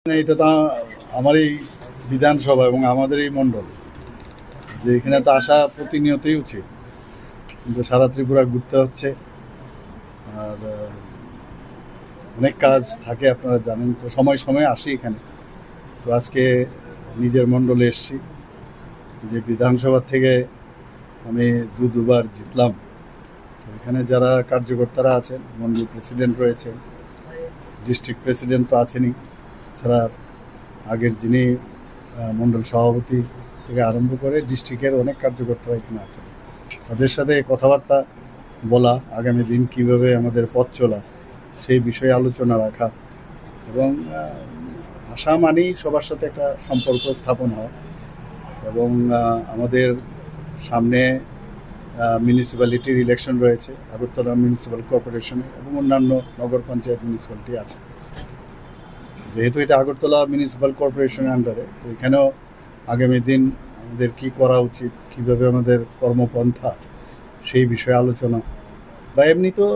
এটা তো আমার এই বিধানসভা এবং আমাদের এই মণ্ডল যে এখানে তো আসা প্রতিনিয়তই উচিত, কিন্তু সারা ত্রিপুরা ঘুরতে হচ্ছে। আর অনেক কাজ থাকে, আপনারা জানেন, তো সময় সময় আসি এখানে। তো আজকে নিজের মণ্ডলে এসছি, যে বিধানসভা থেকে আমি দুবার জিতলাম। তো এখানে যারা কার্যকর্তারা আছেন, মণ্ডল প্রেসিডেন্ট রয়েছে, ডিস্ট্রিক্ট প্রেসিডেন্ট তো আছেনই, এছাড়া আগের যিনি মণ্ডল সভাপতি থেকে আরম্ভ করে ডিস্ট্রিক্টের অনেক কার্যকর্তারা এখানে আছেন। তাদের সাথে কথাবার্তা বলা, আগামী দিন কীভাবে আমাদের পথ চলা সেই বিষয়ে আলোচনা রাখা, এবং আশা মানেই সবার সাথে একটা সম্পর্ক স্থাপন হয়। এবং আমাদের সামনে মিউনিসিপ্যালিটির ইলেকশন রয়েছে, আগরতলা মিউনিসিপ্যাল কর্পোরেশনে এবং অন্যান্য নগর পঞ্চায়েত মিউনিসিপ্যালিটি আছে। যেহেতু এটা আগরতলা মিউনিসিপ্যাল কর্পোরেশনের আন্ডারে, তো এখানেও আগামী দিন আমাদের কী করা উচিত, কীভাবে আমাদের কর্মপন্থা সেই বিষয়ে আলোচনা। বা এমনি তো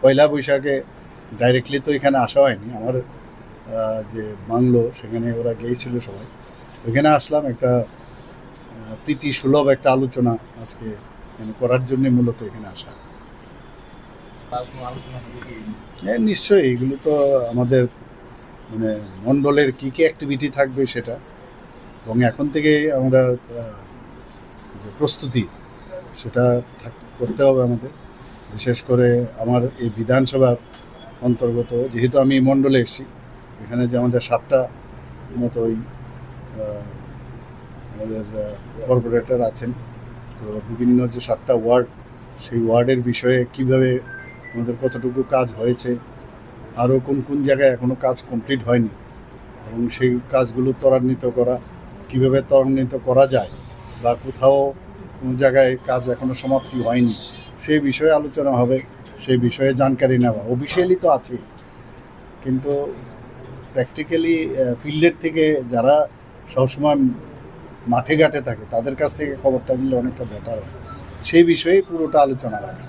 পয়লা বৈশাখে ডাইরেক্টলি তো এখানে আসা হয়নি, আমার যে বাংলো সেখানে ওরা গিয়েছিল সবাই, ওইখানে আসলাম। একটা প্রীতি সুলভ একটা আলোচনা আজকে করার জন্যে মূলত এখানে আসা। হ্যাঁ, নিশ্চয়ই এগুলো তো আমাদের মণ্ডলের কী কী অ্যাক্টিভিটি থাকবে সেটা, এবং এখন থেকে আমরা প্রস্তুতি সেটা করতে হবে আমাদের। বিশেষ করে আমার এই বিধানসভার অন্তর্গত, যেহেতু আমি মণ্ডলে এসেছি, এখানে যে আমাদের 7টা মতো আমাদের কর্পোরেটর আছেন, তো বিভিন্ন যে 7টা ওয়ার্ড, সেই ওয়ার্ডের বিষয়ে কিভাবে আমাদের কতটুকু কাজ হয়েছে, আরও কোন কোন জায়গায় এখনও কাজ কমপ্লিট হয়নি, এবং সেই কাজগুলো ত্বরান্বিত করা, কীভাবে ত্বরান্বিত করা যায়, বা কোথাও কোনো জায়গায় কাজ এখনও সমাপ্তি হয়নি, সেই বিষয়ে আলোচনা হবে। সেই বিষয়ে জানকারি নেওয়া অফিসিয়ালি তো আছে, কিন্তু প্র্যাকটিক্যালি ফিল্ডের থেকে যারা সবসময় মাঠে ঘাটে থাকে তাদের কাছ থেকে খবরটা নিলে অনেকটা বেটার হয়। সেই বিষয়ে পুরোটা আলোচনা রাখা।